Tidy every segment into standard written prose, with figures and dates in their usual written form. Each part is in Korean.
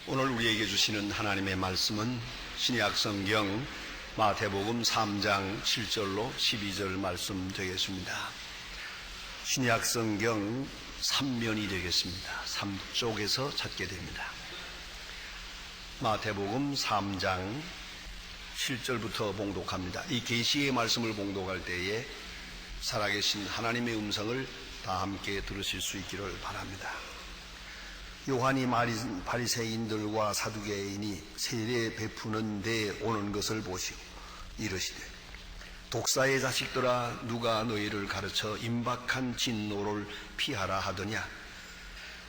오늘 우리에게 주시는 하나님의 말씀은 신약 성경 마태복음 3장 7절로 12절 말씀 되겠습니다. 신약 성경 3면이 되겠습니다. 3쪽에서 찾게 됩니다. 마태복음 3장 7절부터 봉독합니다. 이 계시의 말씀을 봉독할 때에 살아계신 하나님의 음성을 다 함께 들으실 수 있기를 바랍니다. 요한이 바리새인들과 사두개인이 세례 베푸는 데 오는 것을 보시고 이르시되, 독사의 자식들아, 누가 너희를 가르쳐 임박한 진노를 피하라 하더냐?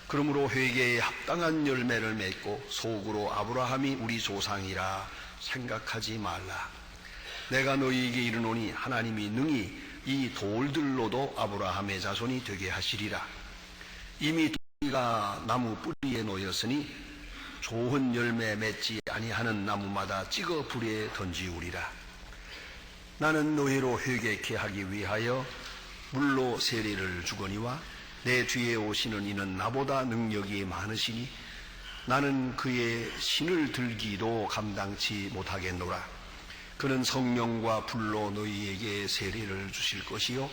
그러므로 회개에 합당한 열매를 맺고 속으로 아브라함이 우리 조상이라 생각하지 말라. 내가 너희에게 이르노니 하나님이 능히 이 돌들로도 아브라함의 자손이 되게 하시리라. 이미 가 나무 뿌리에 놓였으니 좋은 열매 맺지 아니하는 나무마다 찍어 불에 던지우리라. 나는 너희로 회개케 하기 위하여 물로 세례를 주거니와 내 뒤에 오시는 이는 나보다 능력이 많으시니 나는 그의 신을 들기도 감당치 못하겠노라. 그는 성령과 불로 너희에게 세례를 주실 것이요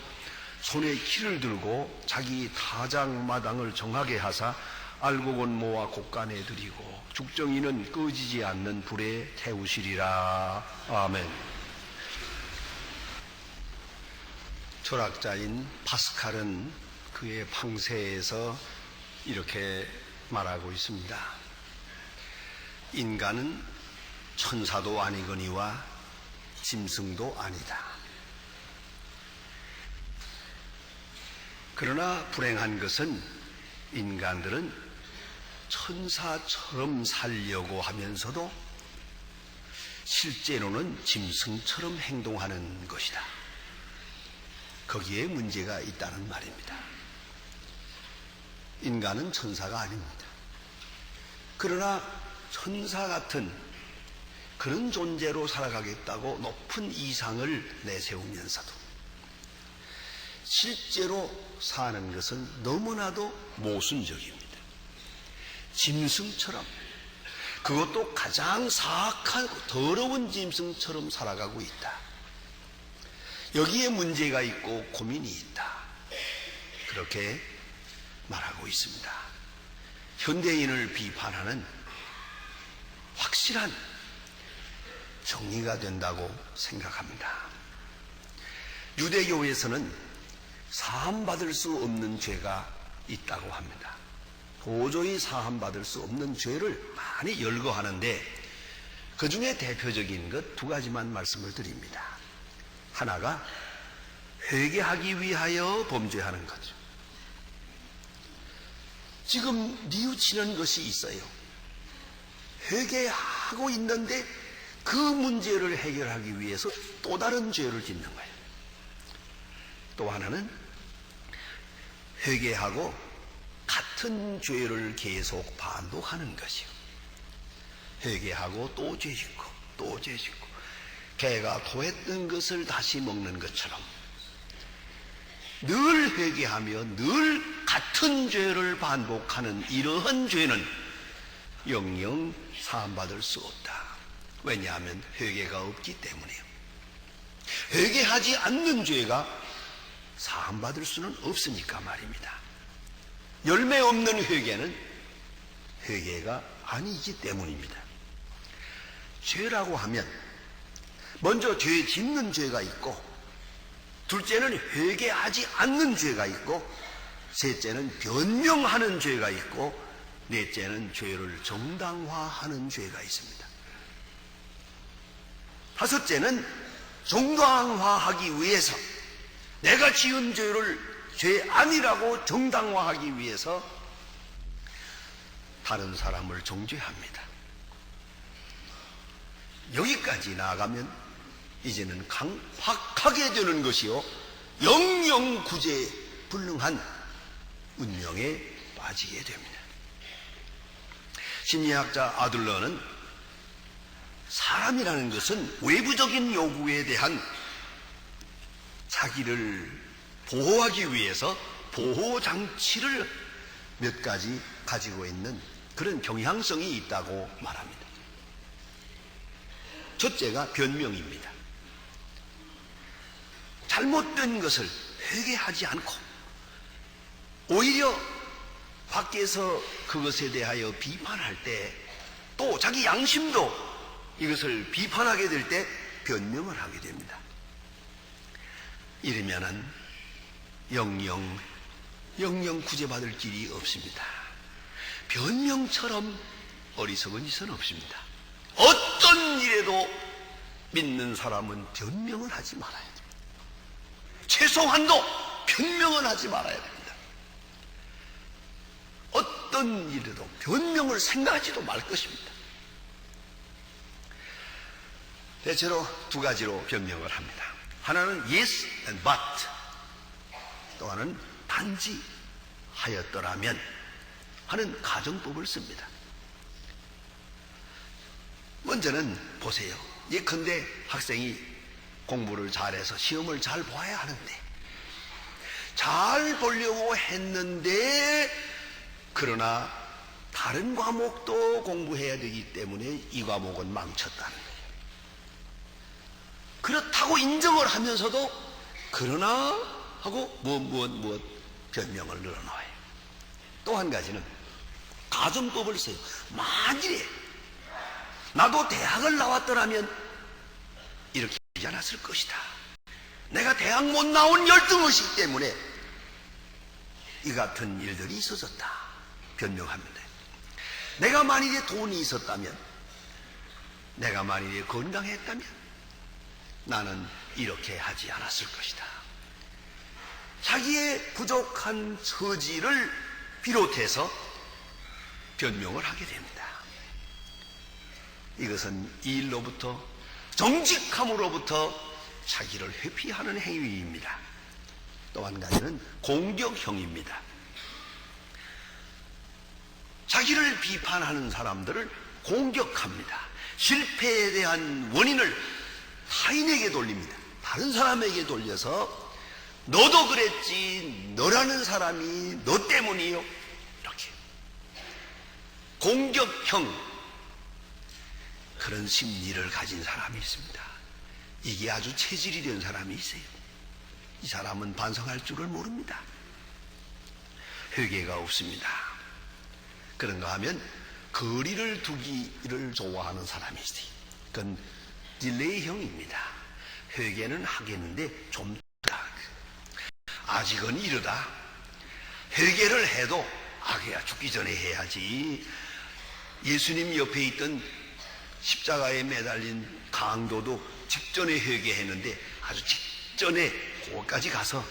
손에 키를 들고 자기 타작마당을 정하게 하사 알곡은 모아 곡간에 들이고 죽정이는 꺼지지 않는 불에 태우시리라. 아멘. 철학자인 파스칼은 그의 방세에서 이렇게 말하고 있습니다. 인간은 천사도 아니거니와 짐승도 아니다. 그러나 불행한 것은 인간들은 천사처럼 살려고 하면서도 실제로는 짐승처럼 행동하는 것이다. 거기에 문제가 있다는 말입니다. 인간은 천사가 아닙니다. 그러나 천사 같은 그런 존재로 살아가겠다고 높은 이상을 내세우면서도 실제로 사는 것은 너무나도 모순적입니다. 짐승처럼, 그것도 가장 사악하고 더러운 짐승처럼 살아가고 있다. 여기에 문제가 있고 고민이 있다. 그렇게 말하고 있습니다. 현대인을 비판하는 확실한 정리가 된다고 생각합니다. 유대교에서는 사함받을 수 없는 죄가 있다고 합니다. 도저히 사함받을 수 없는 죄를 많이 열거하는데 그 중에 대표적인 것 두 가지만 말씀을 드립니다. 하나가 회개하기 위하여 범죄하는 거죠. 지금 뉘우치는 것이 있어요. 회개하고 있는데 그 문제를 해결하기 위해서 또 다른 죄를 짓는 거예요. 또 하나는 회개하고 같은 죄를 계속 반복하는 것이요. 회개하고 또 죄 짓고 또 죄 짓고 개가 토했던 것을 다시 먹는 것처럼 늘 회개하며 늘 같은 죄를 반복하는 이러한 죄는 영영 사함받을 수 없다. 왜냐하면 회개가 없기 때문이에요. 회개하지 않는 죄가 사함받을 수는 없으니까 말입니다. 열매 없는 회개는 회개가 아니기 때문입니다. 죄라고 하면 먼저 죄 짓는 죄가 있고, 둘째는 회개하지 않는 죄가 있고, 셋째는 변명하는 죄가 있고, 넷째는 죄를 정당화하는 죄가 있습니다. 다섯째는 정당화하기 위해서 내가 지은 죄를 죄 아니라고 정당화하기 위해서 다른 사람을 정죄합니다. 여기까지 나아가면 이제는 강팍하게 되는 것이요, 영영 구제 불능한 운명에 빠지게 됩니다. 심리학자 아들러는 사람이라는 것은 외부적인 요구에 대한 자기를 보호하기 위해서 보호장치를 몇 가지 가지고 있는 그런 경향성이 있다고 말합니다. 첫째가 변명입니다. 잘못된 것을 회개하지 않고 오히려 밖에서 그것에 대하여 비판할 때, 또 자기 양심도 이것을 비판하게 될 때 변명을 하게 됩니다. 이러면은 영영 구제받을 길이 없습니다. 변명처럼 어리석은 짓은 없습니다. 어떤 일에도 믿는 사람은 변명을 하지 말아야 됩니다. 최소한도 변명은 하지 말아야 됩니다. 어떤 일에도 변명을 생각하지도 말 것입니다. 대체로 두 가지로 변명을 합니다. 하나는 yes and but, 또 하나는 단지 하였더라면 하는 가정법을 씁니다. 먼저는 보세요. 예컨대 학생이 공부를 잘해서 시험을 잘 봐야 하는데, 잘 보려고 했는데 그러나 다른 과목도 공부해야 되기 때문에 이 과목은 망쳤다는 거예요. 그렇다고 인정을 하면서도 그러나 하고 무엇 변명을 늘어놓아요. 또 한 가지는 가정법을 써요. 만일에 나도 대학을 나왔더라면 이렇게 하지 않았을 것이다. 내가 대학 못 나온 열등의식 때문에 이 같은 일들이 있어졌다. 변명합니다. 내가 만일에 돈이 있었다면, 내가 만일에 건강했다면 나는 이렇게 하지 않았을 것이다. 자기의 부족한 처지를 비롯해서 변명을 하게 됩니다. 이것은 이 일로부터, 정직함으로부터 자기를 회피하는 행위입니다. 또 한 가지는 공격형입니다. 자기를 비판하는 사람들을 공격합니다. 실패에 대한 원인을 타인에게 돌립니다. 다른 사람에게 돌려서 너도 그랬지, 너라는 사람이 너 때문이요, 이렇게 공격형, 그런 심리를 가진 사람이 있습니다. 이게 아주 체질이 된 사람이 있어요. 이 사람은 반성할 줄을 모릅니다. 회개가 없습니다. 그런가 하면 거리를 두기를 좋아하는 사람이 있어요. 그건 딜레이형입니다. 회개는 하겠는데 좀 아직은 이르다. 회개를 해도 그야 죽기 전에 해야지. 예수님 옆에 있던 십자가에 매달린 강도도 직전에 회개했는데 아주 직전에 거기까지 가서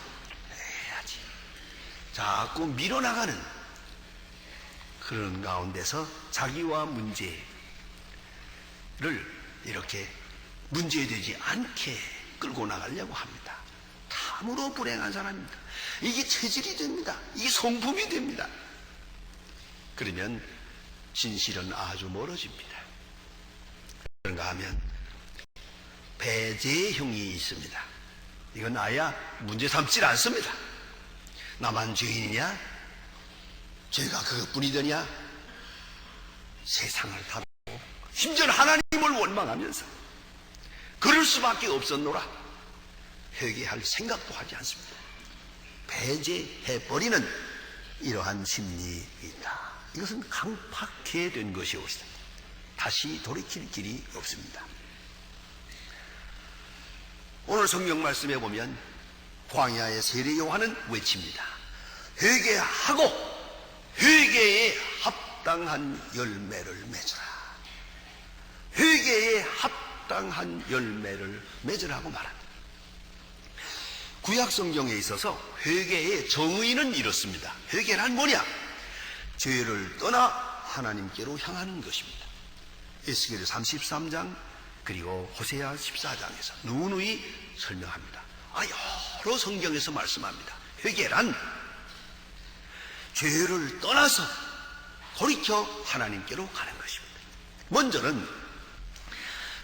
해야지. 자꾸 밀어나가는 그런 가운데서 자기와 문제를 이렇게 문제되지 않게 끌고 나가려고 합니다. 참으로 불행한 사람입니다. 이게 체질이 됩니다. 이게 성품이 됩니다. 그러면 진실은 아주 멀어집니다. 그런가 하면 배제형이 있습니다. 이건 아야 문제 삼질 않습니다. 나만 죄인이냐? 죄가 그것뿐이더냐? 세상을 다루고 심지어 하나님을 원망하면서 그럴 수밖에 없었노라. 회개할 생각도 하지 않습니다. 배제해버리는 이러한 심리이다. 이것은 강팍해된 것이옵니다. 다시 돌이킬 길이 없습니다. 오늘 성경 말씀에 보면 광야의 세례 요한은 외칩니다. 회개하고 회개에 합당한 열매를 맺으라. 회개에 합당한 열매를 맺으라고 말합니다. 구약 성경에 있어서 회개의 정의는 이렇습니다. 회개란 뭐냐? 죄를 떠나 하나님께로 향하는 것입니다. 에스겔 33장 그리고 호세아 14장에서 누누이 설명합니다. 여러 성경에서 말씀합니다. 회개란 죄를 떠나서 돌이켜 하나님께로 가는 것입니다. 먼저는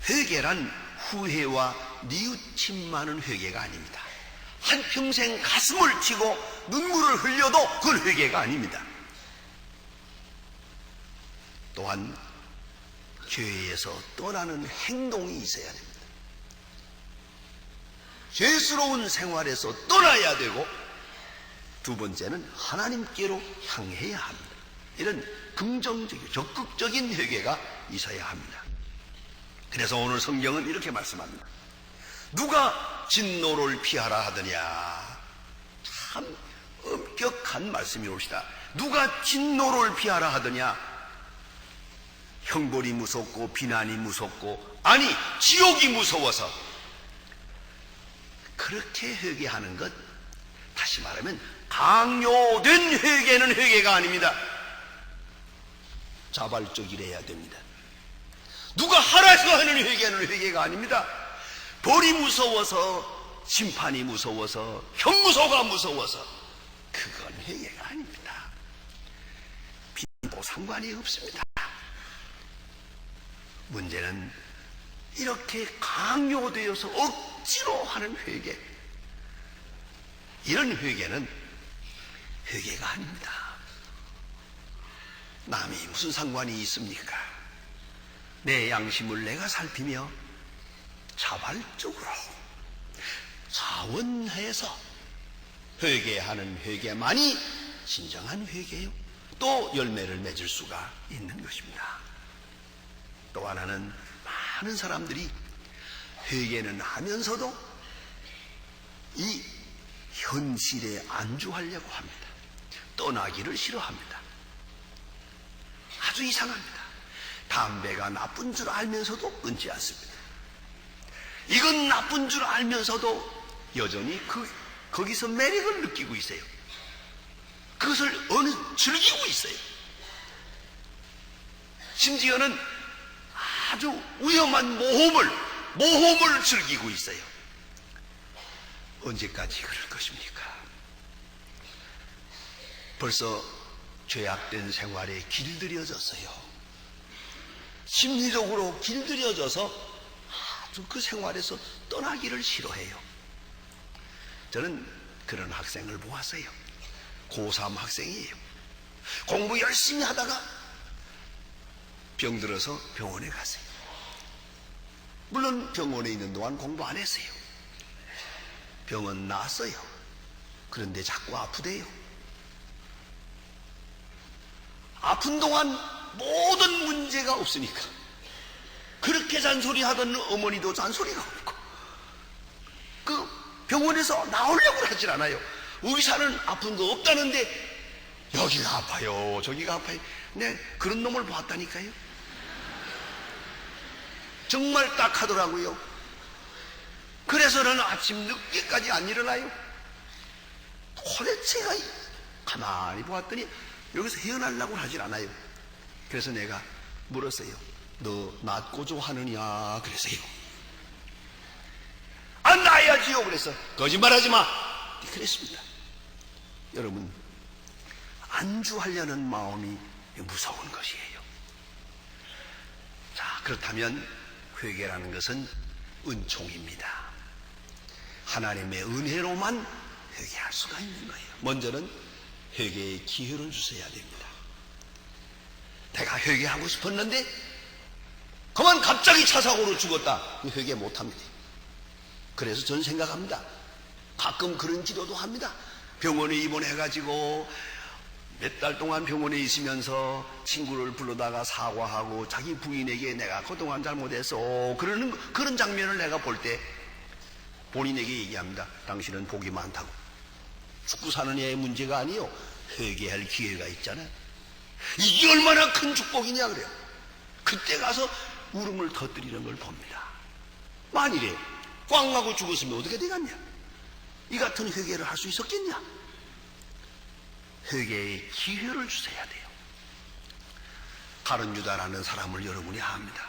회개란 후회와 뉘우침만은 회개가 아닙니다. 한평생 가슴을 치고 눈물을 흘려도 그건 회개가 아닙니다. 또한 교회에서 떠나는 행동이 있어야 됩니다. 죄스러운 생활에서 떠나야 되고, 두 번째는 하나님께로 향해야 합니다. 이런 긍정적이고 적극적인 회개가 있어야 합니다. 그래서 오늘 성경은 이렇게 말씀합니다. 누가 진노를 피하라 하더냐. 참 엄격한 말씀이 옵시다. 누가 진노를 피하라 하더냐. 형벌이 무섭고 비난이 무섭고, 아니 지옥이 무서워서 그렇게 회개하는 것, 다시 말하면 강요된 회개는 회개가 아닙니다. 자발적이래야 됩니다. 누가 하라서 하는 회개는 회개가 아닙니다. 벌이 무서워서, 심판이 무서워서, 형무소가 무서워서, 그건 회개가 아닙니다. 빈도 상관이 없습니다. 문제는 이렇게 강요되어서 억지로 하는 회개, 이런 회개는 회개가 아닙니다. 남이 무슨 상관이 있습니까? 내 양심을 내가 살피며 자발적으로 자원해서 회개하는 회개만이 진정한 회개요, 또 열매를 맺을 수가 있는 것입니다. 또 하나는 많은 사람들이 회개는 하면서도 이 현실에 안주하려고 합니다. 떠나기를 싫어합니다. 아주 이상합니다. 담배가 나쁜 줄 알면서도 끊지 않습니다. 이건 나쁜 줄 알면서도 여전히 거기서 매력을 느끼고 있어요. 그것을 즐기고 있어요. 심지어는 아주 위험한 모험을 즐기고 있어요. 언제까지 그럴 것입니까? 벌써 죄악된 생활에 길들여졌어요. 심리적으로 길들여져서 아주 그 생활에서 떠나기를 싫어해요. 저는 그런 학생을 보았어요. 고3 학생이에요. 공부 열심히 하다가 병들어서 병원에 갔어요. 물론 병원에 있는 동안 공부 안 했어요. 병은 나았어요. 그런데 자꾸 아프대요. 아픈 동안 모든 문제가 없으니까 그렇게 잔소리하던 어머니도 잔소리가 없고, 그 병원에서 나오려고 하질 않아요. 의사는 아픈 거 없다는데 여기가 아파요, 저기가 아파요. 네, 그런 놈을 보았다니까요. 정말 딱 하더라고요. 그래서는 아침 늦게까지 안 일어나요. 도대체가 가만히 보았더니 여기서 헤어나려고 하질 않아요. 그래서 내가 물었어요. 너 낫고자 하느냐? 그랬어요. 안 나야지요. 그래서 거짓말하지 마. 그랬습니다. 여러분, 안주하려는 마음이 무서운 것이에요. 자, 그렇다면 회개라는 것은 은총입니다. 하나님의 은혜로만 회개할 수가 있는 거예요. 먼저는 회개의 기회를 주셔야 됩니다. 내가 회개하고 싶었는데 그만 갑자기 차사고로 죽었다. 회개 못합니다. 그래서 저는 생각합니다. 가끔 그런 기도도 합니다. 병원에 입원해가지고 몇 달 동안 병원에 있으면서 친구를 불러다가 사과하고 자기 부인에게 내가 그동안 잘못했어 그런 장면을 내가 볼 때 본인에게 얘기합니다. 당신은 복이 많다고. 죽고 사는 애의 문제가 아니요, 회개할 기회가 있잖아요. 이게 얼마나 큰 축복이냐 그래요. 그때 가서 울음을 터뜨리는 걸 봅니다. 만일에 꽝 하고 죽었으면 어떻게 되겠냐? 이 같은 회개를 할 수 있었겠냐? 회개의 기회를 주셔야 돼요. 가룟 유다라는 사람을 여러분이 압니다.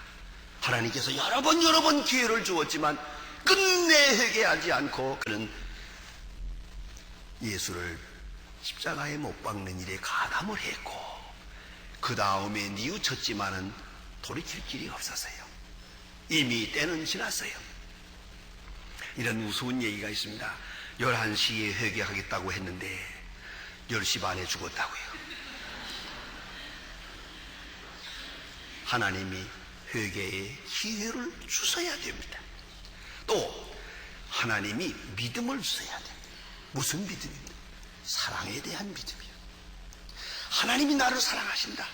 하나님께서 여러 번 기회를 주었지만 끝내 회개하지 않고 그는 예수를 십자가에 못 박는 일에 가담을 했고, 그 다음에 뉘우쳤지만은 돌이킬 길이 없었어요. 이미 때는 지났어요. 이런 우스운 얘기가 있습니다. 11시에 회개하겠다고 했는데 10시 반에 죽었다고요. 하나님이 회개의 기회를 주셔야 됩니다. 또 하나님이 믿음을 주셔야 됩니다. 무슨 믿음입니까? 사랑에 대한 믿음이요. 하나님이 나를 사랑하신다.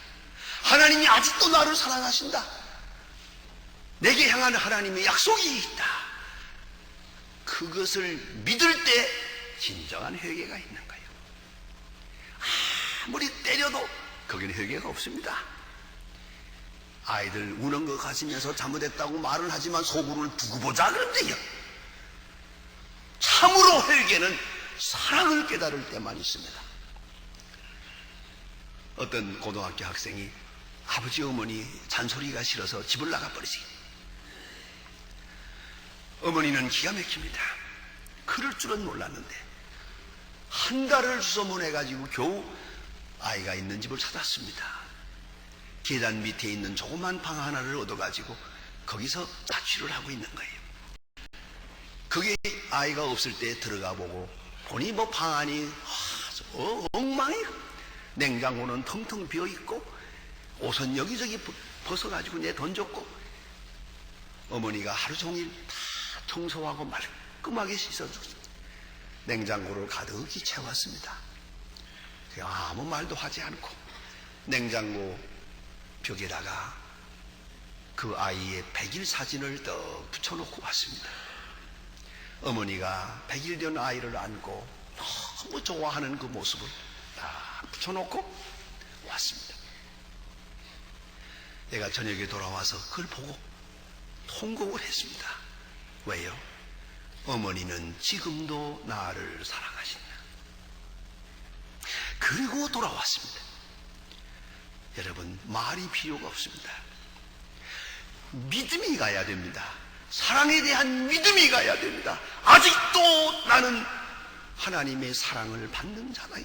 하나님이 아직도 나를 사랑하신다. 내게 향한 하나님의 약속이 있다. 그것을 믿을 때 진정한 회개가 있는 거예요. 아무리 때려도 거기는 회개가 없습니다. 아이들 우는 거 가지면서 잘못했다고 말을 하지만 속으로는 두고 보자 그런데요. 참으로 회개는 사랑을 깨달을 때만 있습니다. 어떤 고등학교 학생이 아버지 어머니 잔소리가 싫어서 집을 나가버리지. 어머니는 기가 막힙니다. 그럴 줄은 몰랐는데 한 달을 수소문해가지고 겨우 아이가 있는 집을 찾았습니다. 계단 밑에 있는 조그만 방 하나를 얻어가지고 거기서 자취를 하고 있는 거예요. 그게 아이가 없을 때 들어가 보고 보니 뭐 방 안이 엉망이에요. 냉장고는 텅텅 비어있고 옷은 여기저기 벗어가지고 내 던졌고 어머니가 하루 종일 다 청소하고 말끔하게 씻어줬어요. 냉장고를 가득히 채웠습니다. 아무 말도 하지 않고 냉장고 벽에다가 그 아이의 100일 사진을 떡 붙여놓고 왔습니다. 어머니가 100일 된 아이를 안고 너무 좋아하는 그 모습을 다 붙여놓고 왔습니다. 내가 저녁에 돌아와서 그걸 보고 통곡을 했습니다. 왜요? 어머니는 지금도 나를 사랑하신다. 그리고 돌아왔습니다. 여러분, 말이 필요가 없습니다. 믿음이 가야 됩니다. 사랑에 대한 믿음이 가야 됩니다. 아직도 나는 하나님의 사랑을 받는 자다요.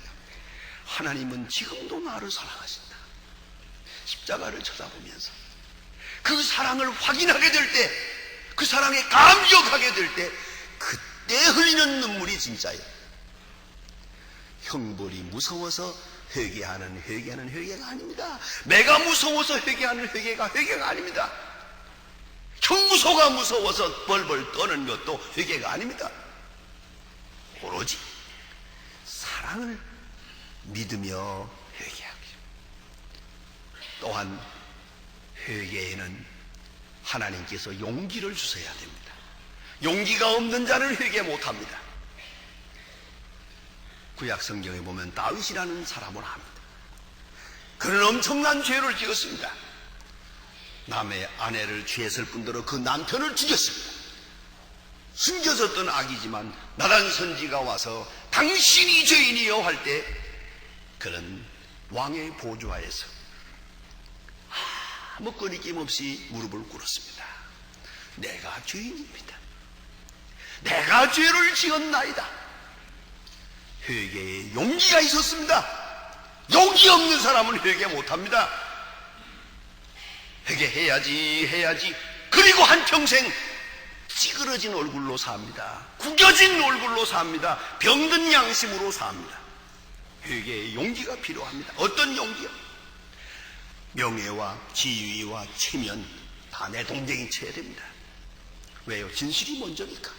하나님은 지금도 나를 사랑하신다. 십자가를 쳐다보면서 그 사랑을 확인하게 될 때, 그 사랑에 감격하게 될 때, 그때 흘리는 눈물이 진짜예요. 형벌이 무서워서 회개하는 회개가 아닙니다. 매가 무서워서 회개하는 회개가 아닙니다. 형무소가 무서워서 벌벌 떠는 것도 회개가 아닙니다. 오로지 사랑을 믿으며 회개하기. 또한 회개에는 하나님께서 용기를 주셔야 됩니다. 용기가 없는 자는 회개 못합니다. 구약 성경에 보면 다윗이라는 사람을 합니다. 그는 엄청난 죄를 지었습니다. 남의 아내를 취했을 뿐더러 그 남편을 죽였습니다. 숨겨졌던 악이지만 나단 선지가 와서 당신이 죄인이요 할 때 그는 왕의 보좌에서 아무 꺼리낌 없이 무릎을 꿇었습니다. 내가 죄인입니다. 내가 죄를 지었나이다. 회개에 용기가 있었습니다. 용기 없는 사람은 회개 못합니다. 회개해야지. 그리고 한평생 찌그러진 얼굴로 삽니다. 구겨진 얼굴로 삽니다. 병든 양심으로 삽니다. 회개에 용기가 필요합니다. 어떤 용기요? 명예와 지위와 체면 다 내 동댕이 쳐야 됩니다. 왜요? 진실이 먼저니까.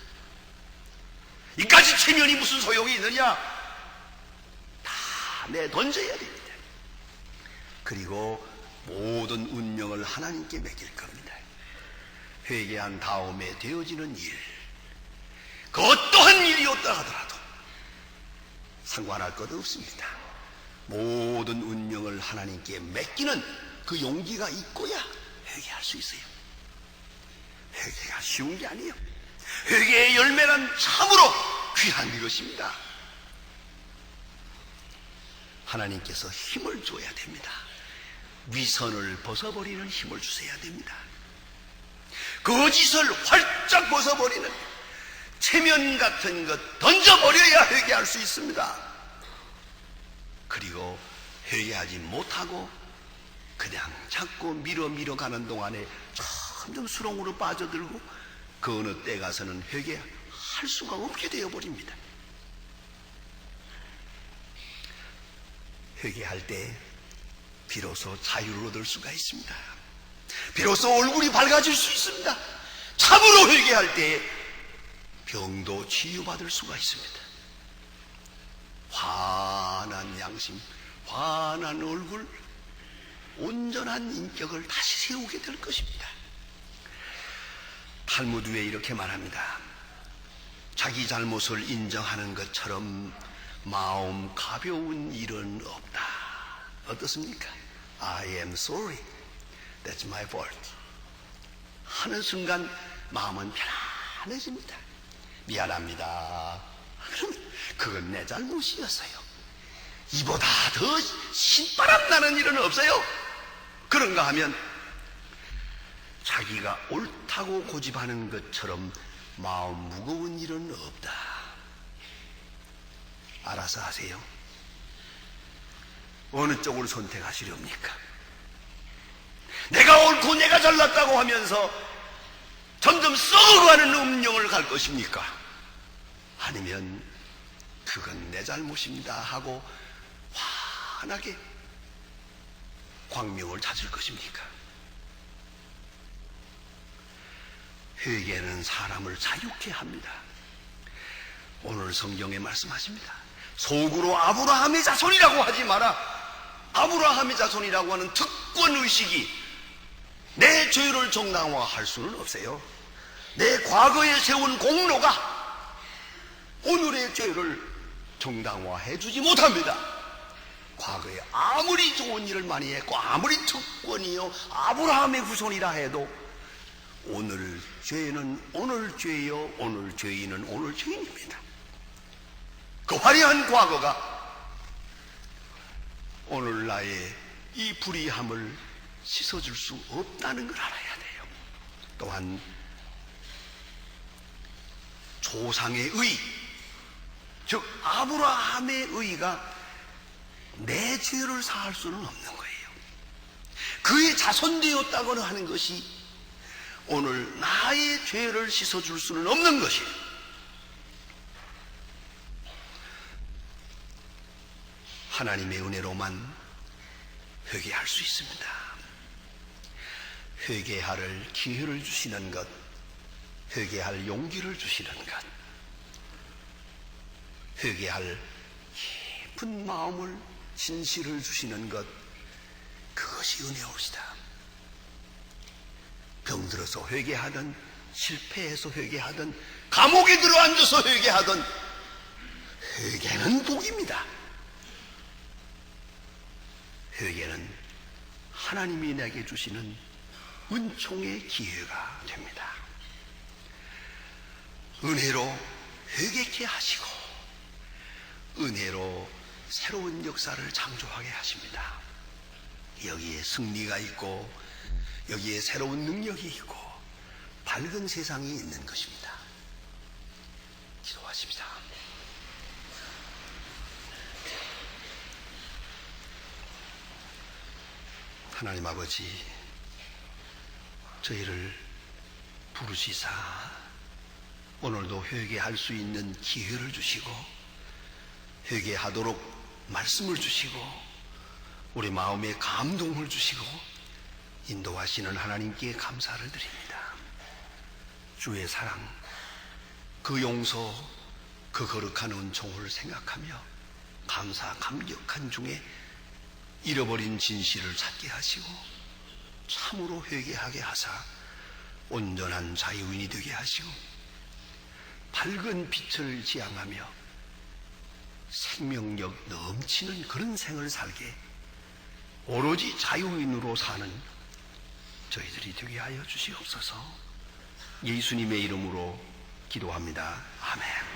이까지 체면이 무슨 소용이 있느냐? 다 내 던져야 됩니다. 그리고 모든 운명을 하나님께 맡길 겁니다. 회개한 다음에 되어지는 일, 그 어떠한 일이었다 하더라도 상관할 것 없습니다. 모든 운명을 하나님께 맡기는 그 용기가 있고야 회개할 수 있어요. 회개가 쉬운 게 아니에요. 회개의 열매란 참으로 귀한 것입니다. 하나님께서 힘을 줘야 됩니다. 위선을 벗어버리는 힘을 주셔야 됩니다. 거짓을 활짝 벗어버리는 체면 같은 것 던져버려야 회개할 수 있습니다. 그리고 회개하지 못하고 그냥 자꾸 밀어 가는 동안에 점점 수렁으로 빠져들고 그 어느 때 가서는 회개할 수가 없게 되어버립니다. 회개할 때 비로소 자유를 얻을 수가 있습니다. 비로소 얼굴이 밝아질 수 있습니다. 참으로 회개할 때에 병도 치유받을 수가 있습니다. 환한 양심, 환한 얼굴, 온전한 인격을 다시 세우게 될 것입니다. 탈무드에 이렇게 말합니다. 자기 잘못을 인정하는 것처럼 마음 가벼운 일은 없다. 어떻습니까? I am sorry. That's my fault. 하는 순간 마음은 편안해집니다. 미안합니다. 그럼 그건 내 잘못이었어요. 이보다 더 신바람 나는 일은 없어요. 그런가 하면 자기가 옳다고 고집하는 것처럼 마음 무거운 일은 없다. 알아서 하세요. 어느 쪽을 선택하시렵니까? 내가 옳고 내가 잘났다고 하면서 점점 썩어가는 음령을 갈 것입니까? 아니면 그건 내 잘못입니다 하고 환하게 광명을 찾을 것입니까? 회개는 사람을 자유케 합니다. 오늘 성경에 말씀하십니다. 속으로 아브라함의 자손이라고 하지 마라. 아브라함의 자손이라고 하는 특권의식이 내 죄를 정당화할 수는 없어요. 내 과거에 세운 공로가 오늘의 죄를 정당화해 주지 못합니다. 과거에 아무리 좋은 일을 많이 했고 아무리 특권이요 아브라함의 후손이라 해도 오늘 죄는 오늘 죄요, 오늘 죄인은 오늘 죄인입니다. 그 화려한 과거가 오늘 나의 이 불의함을 씻어줄 수 없다는 걸 알아야 돼요. 또한 조상의 의, 즉 아브라함의 의가 내 죄를 사할 수는 없는 거예요. 그의 자손되었다고 하는 것이 오늘 나의 죄를 씻어줄 수는 없는 것이에요. 하나님의 은혜로만 회개할 수 있습니다. 회개할 기회를 주시는 것, 회개할 용기를 주시는 것, 회개할 깊은 마음을 진실을 주시는 것, 그것이 은혜옵시다. 병들어서 회개하든 실패해서 회개하든 감옥에 들어앉아서 회개하든 회개는 복입니다. 회개는 하나님이 내게 주시는 은총의 기회가 됩니다. 은혜로 회개케 하시고 은혜로 새로운 역사를 창조하게 하십니다. 여기에 승리가 있고 여기에 새로운 능력이 있고 밝은 세상이 있는 것입니다. 기도하십시다. 하나님 아버지, 저희를 부르시사 오늘도 회개할 수 있는 기회를 주시고 회개하도록 말씀을 주시고 우리 마음에 감동을 주시고 인도하시는 하나님께 감사를 드립니다. 주의 사랑, 그 용서, 그 거룩한 은총을 생각하며 감사 감격한 중에 잃어버린 진실을 찾게 하시고 참으로 회개하게 하사 온전한 자유인이 되게 하시고 밝은 빛을 지향하며 생명력 넘치는 그런 생을 살게 오로지 자유인으로 사는 저희들이 되게 하여 주시옵소서. 예수님의 이름으로 기도합니다. 아멘.